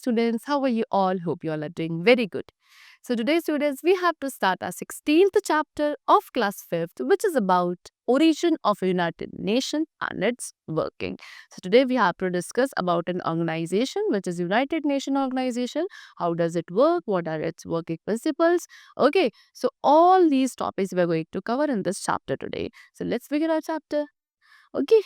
students. How are you all? Hope you all are doing very good. So today, students, we have to start our 16th chapter of class 5th, which is about origin of a United Nation and its working. So today we have to discuss about an organization, which is United Nation organization. How does it work? What are its working principles? Okay, so all these topics we're going to cover in this chapter today. So let's begin our chapter. Okay.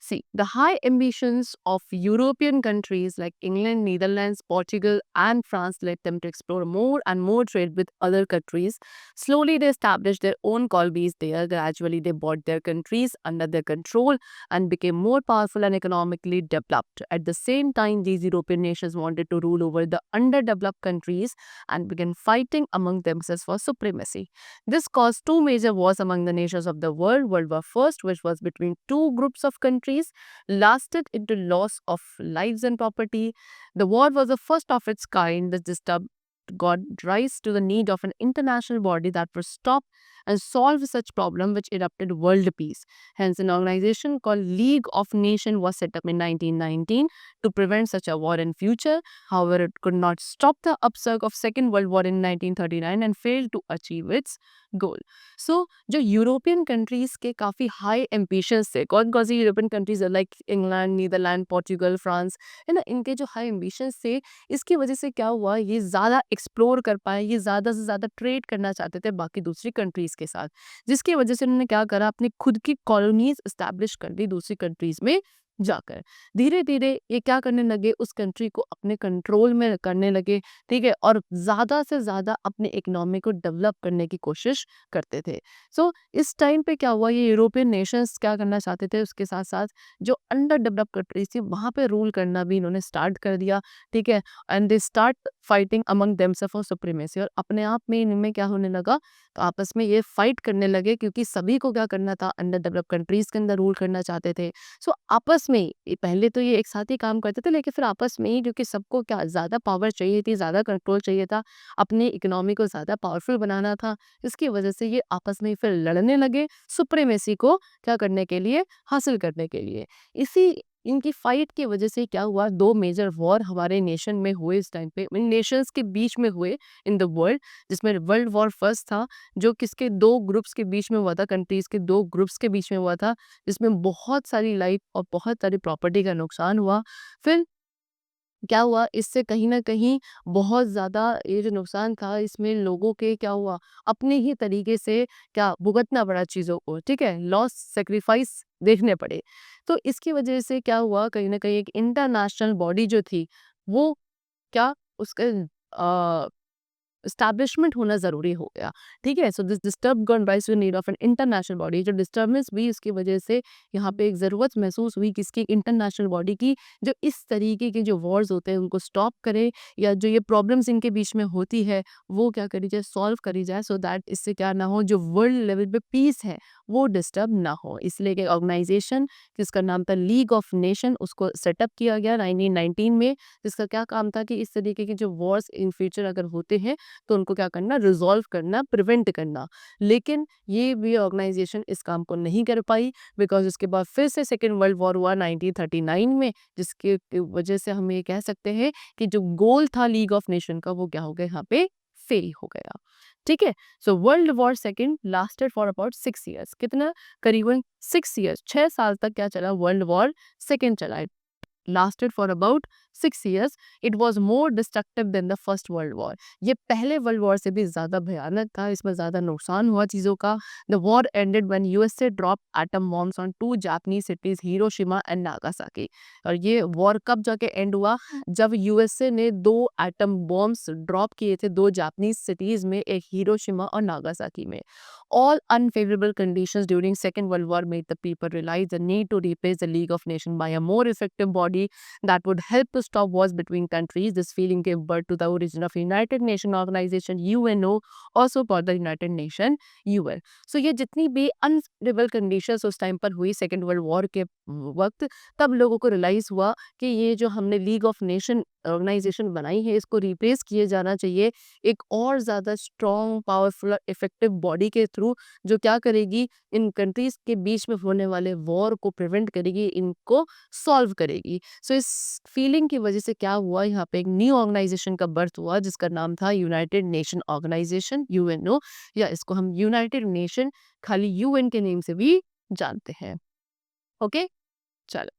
See, the high ambitions of European countries like England, Netherlands, Portugal, and France led them to explore more and more trade with other countries. Slowly, they established their own colonies there. Gradually, they brought their countries under their control and became more powerful and economically developed. At the same time, these European nations wanted to rule over the underdeveloped countries and began fighting among themselves for supremacy. This caused two major wars among the nations of the world. World War I, which was between two groups of countries, lasted into loss of lives and property. The war was the first of its kind that disturbed got rise to the need of an international body that would stop and solve such problem which erupted world peace. Hence, an organization called League of Nations was set up in 1919 to prevent such a war in future. However, it could not stop the upsurge of Second World War in 1939 and failed to achieve its goal. So, जो European countries के काफ़ी high ambitions थे, कौन कौन सी European countries like England, Netherlands, Portugal, France, है ना, इनके जो हाई एम्बिशंस थे, इसकी वजह से क्या हुआ, ये ज़्यादा एक्सप्लोर कर पाए, ये ज़्यादा से ज़्यादा ट्रेड करना चाहते थे बाकी दूसरी कंट्रीज़ के साथ, जिसकी वजह से उन्होंने क्या करा, अपनी खुद की कॉलोनीज इस्टेब्लिश कर दी दूसरी कंट्रीज़ में जाकर। धीरे धीरे ये क्या करने लगे, उस कंट्री को अपने कंट्रोल में करने लगे, ठीक है, और ज़्यादा से ज़्यादा अपने इकोनॉमी को डेवलप करने की कोशिश करते थे। सो इस टाइम पे क्या हुआ, ये यूरोपियन नेशंस क्या करना चाहते थे, उसके साथ साथ जो अंडर डेवलप कंट्रीज थी वहाँ पे रूल करना भी इन्होंने स्टार्ट कर दिया, ठीक है, and they start fighting among themselves for supremacy. और अपने आप में इनमें क्या होने लगा, आपस में ये फाइट करने लगे, क्योंकि सभी को क्या करना था, अंडर डेवलप कंट्रीज के अंदर रूल करना चाहते थे। सो आपस में पहले तो ये एक साथ ही काम करते थे, लेकिन फिर आपस में ही, क्योंकि सबको क्या ज़्यादा पावर चाहिए थी, ज़्यादा कंट्रोल चाहिए था, अपनी इकोनॉमी को ज़्यादा पावरफुल बनाना था, इसकी वजह से ये आपस में फिर लड़ने लगे सुप्रीमेसी को क्या करने के लिए, हासिल करने के लिए। इसी इनकी फाइट की वजह से क्या हुआ, दो मेजर वॉर हमारे नेशन में हुए इस टाइम पे, नेशंस के बीच में हुए इन द वर्ल्ड, जिसमें वर्ल्ड वॉर फर्स्ट था, जो किसके दो ग्रुप्स के बीच में हुआ था, कंट्रीज के दो ग्रुप्स के बीच में हुआ था, जिसमें बहुत सारी लाइफ और बहुत सारी प्रॉपर्टी का नुकसान हुआ। फिर क्या हुआ, इससे कहीं न कहीं बहुत ज़्यादा ये जो नुकसान था, इसमें लोगों के क्या हुआ, अपने ही तरीके से क्या भुगतना पड़ा चीज़ों को, ठीक है? लॉस, सैक्रिफाइस देखने पड़े। तो इसकी वजह से क्या हुआ, कहीं न कहीं एक इंटरनेशनल बॉडी जो थी, वो क्या उसका अ एस्टैब्लिशमेंट होना ज़रूरी हो गया, ठीक है? So this disturb gone rise to need of an international body. जो डिस्टर्बेंस हुई इसकी वजह से यहाँ पे एक ज़रूरत महसूस हुई किसकी, इंटरनेशनल बॉडी की, जो इस तरीके के जो वॉर्स होते हैं उनको स्टॉप करे, या जो ये प्रॉब्लम्स इनके बीच में होती है वो क्या करी जाए, सॉल्व करी जाए, सो दैट इससे क्या ना हो, जो वर्ल्ड लेवल पे पीस है वो डिस्टर्ब ना हो। इसलिए एक ऑर्गेनाइजेशन जिसका नाम था लीग ऑफ नेशन, उसको सेटअप किया गया 1919 में, जिसका क्या काम था कि इस तरीके के जो वॉर्स इन फ्यूचर अगर होते हैं तो उनको क्या करना, रिजॉल्व करना, प्रिवेंट करना। लेकिन ये भी ऑर्गेनाइजेशन इस काम को नहीं कर पाई, बिकॉज उसके बाद फिर से सेकेंड वर्ल्ड वॉर हुआ 1939 में, जिसके वजह से हम ये कह सकते हैं कि जो गोल था लीग ऑफ नेशन का वो क्या हो गया, यहाँ पे फेल हो गया, ठीक है। So world war second lasted for about 6 years, कितना, करीबन 6 ईयर्स, 6 साल तक क्या चला, वर्ल्ड वॉर सेकेंड चला, lasted for about 6 years. It was more destructive than the first world war. ये पहले वर्ल्ड वॉर से भी ज़्यादा भयानक था, इसमें ज़्यादा नुकसान हुआ चीज़ों का। The war ended when USA dropped atom bombs on two Japanese cities, Hiroshima and Nagasaki. और ये वॉर कब जाके एंड हुआ, जब यूएसए ने 2 एटम बॉम्ब्स ड्रॉप किए थे दो जापानीज सिटीज़ में, एक हिरोशिमा और नागासाकी में। All unfavorable conditions during Second World War made the people realize the need to replace the League of Nations by a more effective body that would help to stop wars between countries. This feeling gave birth to the origin of United Nations Organization UNO, also called the United Nation UN. So ये जितनी भी unfavourable conditions उस time पर हुई second world war के वक्त, तब लोगों को रियलाइज हुआ कि ये जो हमने लीग ऑफ नेशन ऑर्गेनाइजेशन बनाई है इसको रिप्लेस किए जाना चाहिए एक और ज़्यादा स्ट्रॉन्ग, पावरफुल, इफेक्टिव बॉडी के थ्रू, जो क्या करेगी, इन कंट्रीज के बीच में होने वाले वॉर को प्रिवेंट करेगी, इनको सॉल्व करेगी। थी। सो इस फीलिंग की वजह से क्या हुआ, यहाँ पे एक न्यू ऑर्गेनाइजेशन का बर्थ हुआ जिसका नाम था यूनाइटेड नेशन ऑर्गेनाइजेशन, यूएनओ, या इसको हम यूनाइटेड नेशन खाली यूएन के नेम से भी जानते हैं। ओके, चलो।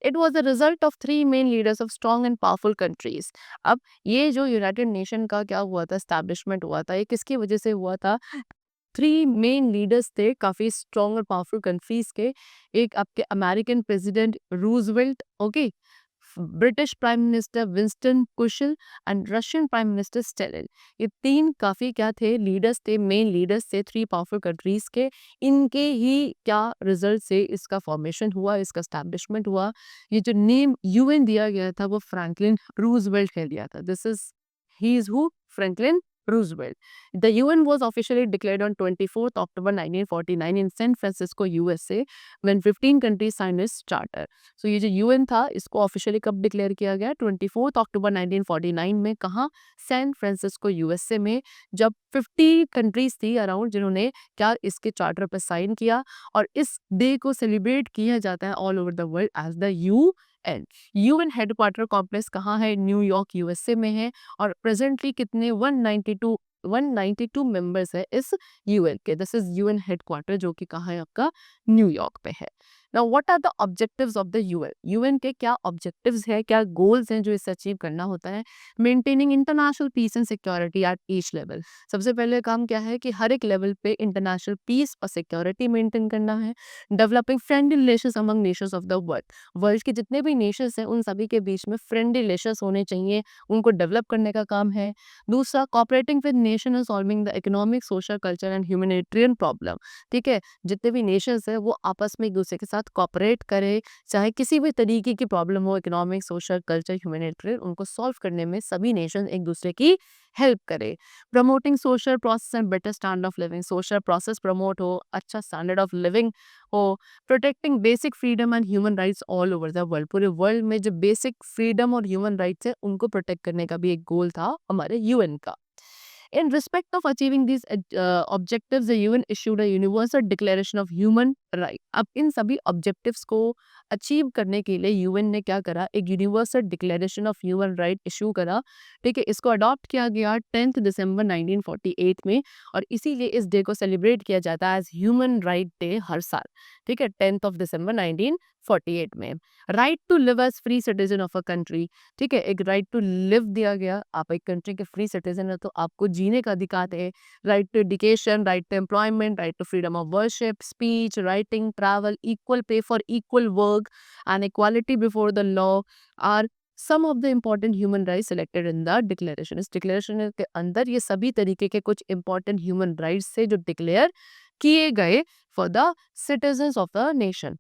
It was the result of three main leaders of strong and powerful countries. अब ये जो यूनाइटेड नेशन का क्या हुआ था, स्टैब्लिशमेंट हुआ था, ये किसकी वजह से हुआ था? थ्री मेन लीडर्स थे काफी स्ट्रॉन्ग और पावरफुल कंट्रीज के। एक आपके American president Roosevelt, okay, British prime minister Winston Kusal and Russian prime minister Stalin. ये तीन काफी क्या थे, लीडर्स थे, मेन लीडर्स थे थ्री पावरफुल कंट्रीज के। इनके ही क्या रिजल्ट से इसका फॉर्मेशन हुआ, इसका स्टैब्लिशमेंट हुआ। ये जो नेम यूएन दिया गया था वो फ्रैंकलिन रूजवेल्ट ने दिया था। This is he is who, Franklin Roosevelt. The UN was officially declared on 24th October 1949 in San Francisco, USA, when 15 countries signed its charter. So ये जो UN था इसको ऑफिशियली कब डिक्लेयर किया गया? 24 अक्टूबर 1949 में। कहाँ? सैन फ्रांसिस्को, यूएसए में, जब 50 कंट्रीज थी अराउंड जिन्होंने क्या इसके चार्टर पर साइन किया। और इस डे को सेलिब्रेट किया जाता है all over the world as the UN। UN headquarter complex कहाँ है? न्यूयॉर्क, यूएसए में है। और प्रेजेंटली कितने 192 मेंबर्स है इस यूएन के। दिस इज यूएन हेडक्वार्टर जो कि कहाँ है? आपका न्यूयॉर्क पे है। Now what are the objectives of the UN? UN के क्या ऑब्जेक्टिव्स है, क्या गोल्स हैं जो इसे अचीव करना होता है? Maintaining international peace and security at each level. सबसे पहले काम क्या है कि हर एक लेवल पे इंटरनेशनल पीस और सिक्योरिटी मेंटेन करना है। Developing friendly relations among Nations of the world. World के जितने भी नेशंस हैं उन सभी के बीच में फ्रेंडली रिलेशंस होने चाहिए, उनको डेवलप करने का काम है। दूसरा, cooperating with nation in solving the economic, social, culture and humanitarian problem. ठीक है, जितने भी नेशंस है वो आपस में एक दूसरे के साथ कोऑपरेट करे, चाहे किसी भी तरीके की प्रॉब्लम हो, इकोनॉमिक, सोशल, कल्चर, ह्यूमैनिटेरियन, उनको सॉल्व करने में सभी नेशन एक दूसरे की हेल्प करे। Promoting social process and better standard of living. Social process promote हो, अच्छा स्टैंडर्ड ऑफ लिविंग हो। Protecting basic freedom and human rights all over the world. पूरे वर्ल्ड में जो बेसिक फ्रीडम और ह्यूमन राइट्स है उनको प्रोटेक्ट करने का भी एक गोल था हमारे यूएन का। In respect of achieving these objectives, the UN issued a universal declaration of human right. अब इन सभी objectives को अचीव करने के लिए यूएन ने क्या करा? एक universal declaration of human right issue करा। ठीक है, इसको अडॉप्ट किया गया 10 दिसंबर 1948 में। और इसीलिए इस डे को सेलिब्रेट किया जाता है एज ह्यूमन राइट डे हर साल। ठीक है, 10 दिसंबर 1948 में। Right to live as free citizen of a country. ठीक है, एक राइट टू लिव दिया गया। आप एक कंट्री के फ्री सिटीजन है तो आपको जीने का अधिकार है। Right to education, right to employment, right to freedom of worship, speech, writing, travel, equal pay for equal work and equality before the law are some of the important human rights selected in the declaration. इस declaration के अंदर ये सभी तरीके के कुछ important human rights से जो डिक्लेयर किए गए for the citizens of the nation.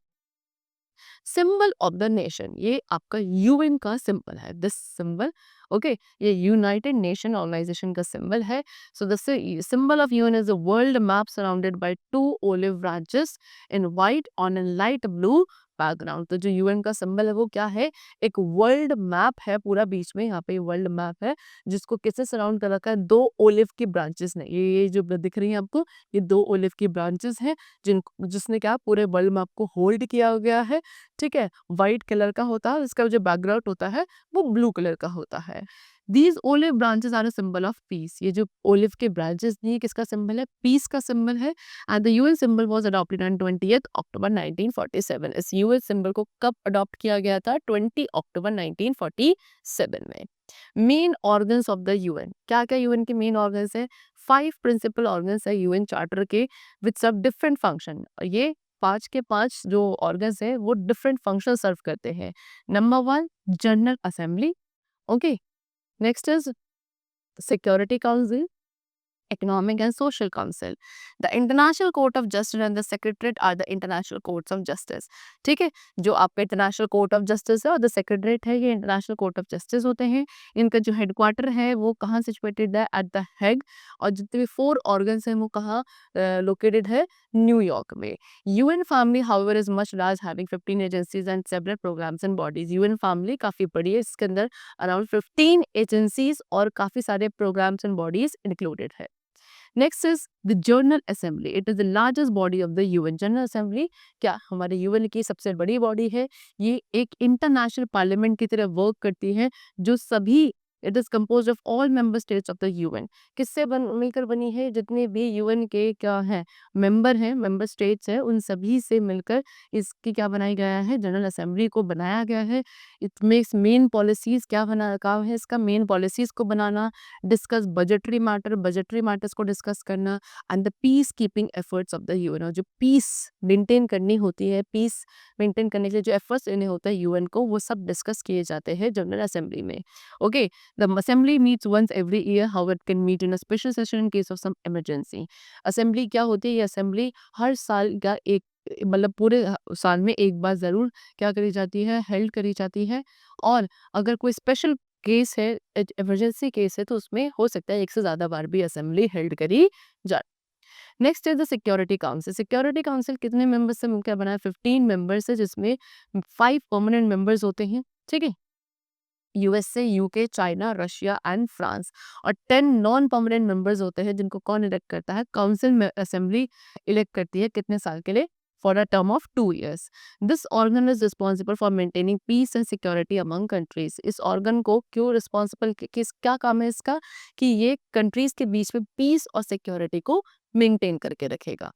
Symbol of the nation, ये आपका यूएन का सिंबल है। दिस सिंबल, ओके, ये यूनाइटेड नेशन ऑर्गेनाइजेशन का सिंबल है। So the symbol of UN is a world map surrounded by two olive branches in white on A light blue background. तो जो UN का symbol है वो क्या है? एक वर्ल्ड मैप है पूरा, बीच में यहाँ पे वर्ल्ड मैप है जिसको किससे सराउंड कर रखा है? दो ओलिव की ब्रांचेस ने। ये जो दिख रही है आपको, ये दो ओलिव की ब्रांचेस हैं जिसने क्या पूरे वर्ल्ड मैप को होल्ड किया गया है। ठीक है, व्हाइट कलर का होता है, इसका जो बैकग्राउंड होता है वो ब्लू कलर का होता है। These olive branches are a symbol of peace. ये जो ओलिव के ब्रांचेस नहीं, किसका सिंबल है? पीस का सिंबल है। And the UN symbol was adopted on 20th अक्टूबर 1947। इस यूएन सिंबल को कब अडॉप्ट किया गया था? 20 अक्टूबर 1947 में। Main organs of the UN, क्या क्या यूएन के मेन ऑर्गन्स है? 5 प्रिंसिपल ऑर्गन्स है यूएन चार्टर के विद सब डिफरेंट फंक्शन। ये 5 के 5 जो ऑर्गन्स है वो डिफरेंट फंक्शन सर्व करते हैं। Number 1, general assembly, okay. Next is security council, Economic and Social Council. The International Court of Justice and the Secretariat are the International Courts of Justice. ठीक है, जो आपका इंटरनेशनल कोर्ट ऑफ जस्टिस है और the secretariat है, ये international court of justice होते हैं। इनका जो हेडक्वार्टर है वो कहाँ सिचुएटेड है? Eight the Hague. और जितने भी 4 ऑर्गन्स हैं वो कहाँ लोकेटेड है? न्यूयॉर्क में। UN family however is much large, having 15 agencies and several programmes and bodies. UN family काफी बड़ी है, इसके अंदर अराउंड 15 एजेंसीज और काफी सारे प्रोग्राम्स एंड बॉडीज इंक्लूडेड है। Next is the general assembly. It is the largest body of the UN. General assembly क्या हमारे यूएन की सबसे बड़ी बॉडी है. ये एक इंटरनेशनल पार्लियामेंट की तरह वर्क करती है, जो सभी, it is compose of all member states of the UN. किससे मिलकर बनी है? जितने भी यूएन के क्या है मेंबर हैं, मेंबर स्टेट्स हैं, उन सभी से मिलकर इसकी क्या बनाया गया है, जनरल असेंबली को बनाया गया है. इसमें मेन पॉलिसीज क्या बना काम है इसका? मेन पॉलिसीज को बनाना, discuss budgetary matter, budgetary matters को डिस्कस करना, and the peacekeeping efforts of the UN. और जो पीस मेंटेन करनी होती है, पीस मेंटेन करने के लिए जो एफर्ट्स लेने होते हैं यूएन को, वो सब डिस्कस किए जाते हैं जनरल असेंबली में. Okay. The assembly meets once every year. How it can meet in a special session in case of some emergency. Assembly क्या होती है? ये assembly हर साल का एक, मतलब पूरे साल में एक बार जरूर क्या करी जाती है, हेल्ड करी जाती है. और अगर कोई स्पेशल केस है, इमरजेंसी केस है, तो उसमें हो सकता है एक से ज्यादा बार भी असेंबली हेल्ड करी जाए. Next is the security council. Security council कितने मेंबर्स से मिलकर बना है? 15 मेंबर्स है, जिसमें 5 परमानेंट मेंबर्स होते हैं. ठीक है. USA, UK, China, Russia and France. और 10 नॉन परमानेंट मेंबर्स होते हैं, जिनको कौन इलेक्ट करता है? काउंसिल में असेंबली इलेक्ट करती है. कितने साल के लिए? For a term of 2 years. This organ is responsible for maintaining peace and security among countries. इस ऑर्गन को क्यों रिस्पॉन्सिबल, किस क्या काम है इसका? कि ये कंट्रीज के बीच में पीस और सिक्योरिटी को मेंटेन करके रखेगा.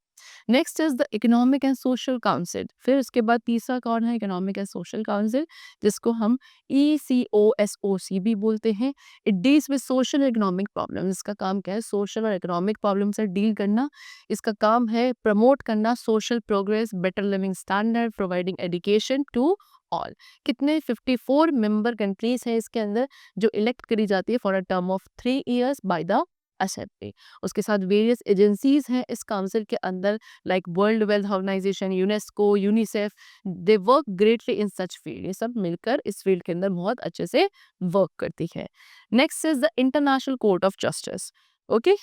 Next is the economic and social council. फिर उसके बाद तीसरा कौन है? इकोनॉमिक एंड सोशल काउंसिल, जिसको हम ECOSOC भी बोलते हैं. It deals with social economic problem. इसका काम क्या है? सोशल और इकोनॉमिक प्रॉब्लम से डील करना. इसका काम है प्रमोट करना social progress, better living standard, providing education to all. कितने? 54 मेंबर कंट्रीज है इसके अंदर, जो इलेक्ट करी जाती है for a term of 3 years by the assembly. उसके साथ वेरियस एजेंसीज हैं इस काउंसिल के अंदर, like world wealth organisation, UNESCO, UNICEF. They work greatly in such field. ये सब मिलकर इस फील्ड के अंदर बहुत अच्छे से वर्क करती है. Next is the international court of justice. Okay.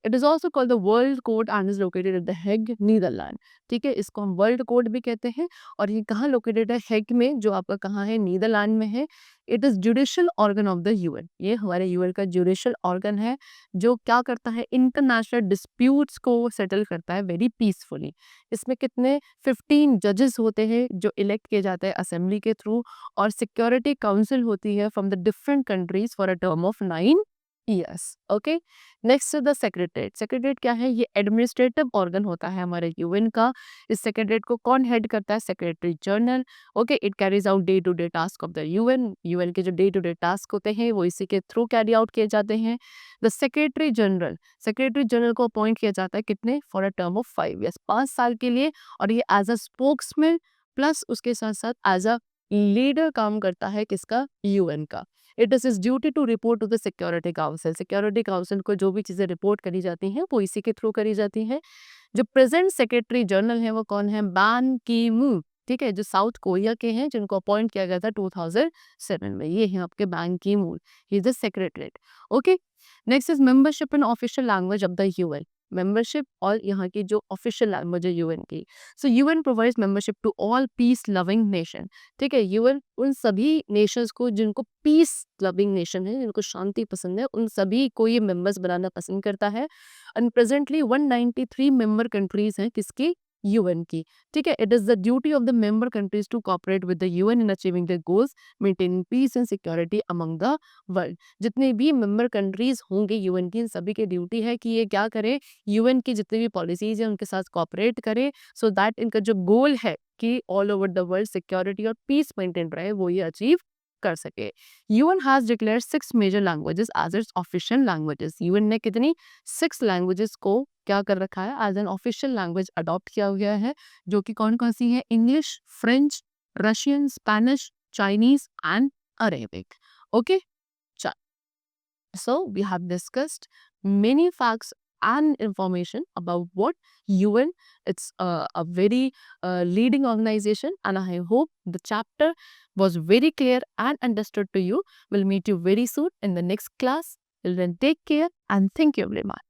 It is also called the world court and is located at the Hague, Netherland. ठीक है. इसको हम वर्ल्ड कोर्ट भी कहते हैं. और ये कहाँ लोकेटेड है? हेग में, जो आपका कहाँ है? नीदरलैंड में है. It is judicial organ of the UN. ये हमारे यूएन का जुडिशियल ऑर्गन है, जो क्या करता है? इंटरनेशनल डिस्प्यूट्स को सेटल करता है वेरी पीसफुली. इसमें कितने? 15 जजेस होते हैं, जो इलेक्ट किए जाते हैं असेंबली के थ्रू. और सिक्योरिटी काउंसिल होती है from the different countries for a term of 9 years. Okay. Next the secretariat. Secretariat क्या है? ये एडमिनिस्ट्रेटिव ऑर्गन होता है हमारे यूएन का. इस सेक्रेटरीट को कौन हेड करता है? Secretary general. Okay. It carries out day to day task of the UN. UN के जो डे टू डे टास्क होते हैं, वो इसी के थ्रू कैरी आउट किए जाते हैं. The secretary general. Secretary general को अपॉइंट किया जाता है कितने? For a term of 5 years, 5 साल के लिए. और ये एज अ स्पोक्समैन प्लस उसके साथ साथ एज अ लीडर काम करता है. किसका? यूएन का. It is is duty to report to the security council. Security council को जो भी चीजें रिपोर्ट करी जाती हैं, वो इसी के थ्रू करी जाती हैं. जो प्रेजेंट सेक्रेटरी जनरल है, वो कौन है? बान की मून. ठीक है. जो साउथ कोरिया के हैं, जिनको अपॉइंट किया गया था 2007 में. ये है आपके Ban Ki Moon. He is the secretariat. Okay. Next is membership in official language of the UN. Membership और यहाँ की जो ऑफिशियल लैंग्वेज है यूएन की. So UN provides membership to all peace loving nation. ठीक है. यूएन उन सभी नेशंस को, जिनको पीस लविंग नेशन है, जिनको शांति पसंद है, उन सभी को ये मेंबर्स बनाना पसंद करता है. एंड प्रेजेंटली 193 मेंबर कंट्रीज हैं. किसकी? यूएन की. ठीक है. It is the duty of the member countries to cooperate with the UN in achieving the goals, maintaining peace and security among the world. जितने भी मेंबर कंट्रीज होंगे UN की, इन सभी की ड्यूटी है कि ये क्या करें? यूएन की जितनी भी पॉलिसीज है, उनके साथ कोऑपरेट करें, सो दैट इनका जो गोल है कि all over the world security और पीस मेंटेन रहे, वो ये अचीव कर सके. UN has declared 6 major languages as its official languages. UN ने कितनी? 6 लैंग्वेजेस को क्या कर रखा है? As an official language adopt किया गया है, जो कि कौन कौन सी है? English, French, Russian, Spanish, Chinese and Arabic. Okay. So we have discussed many facts and information about what UN. It's a very leading organization, and I hope the chapter was very clear and understood to you. We'll meet you very soon in the next class. Till then, take care and thank you very much.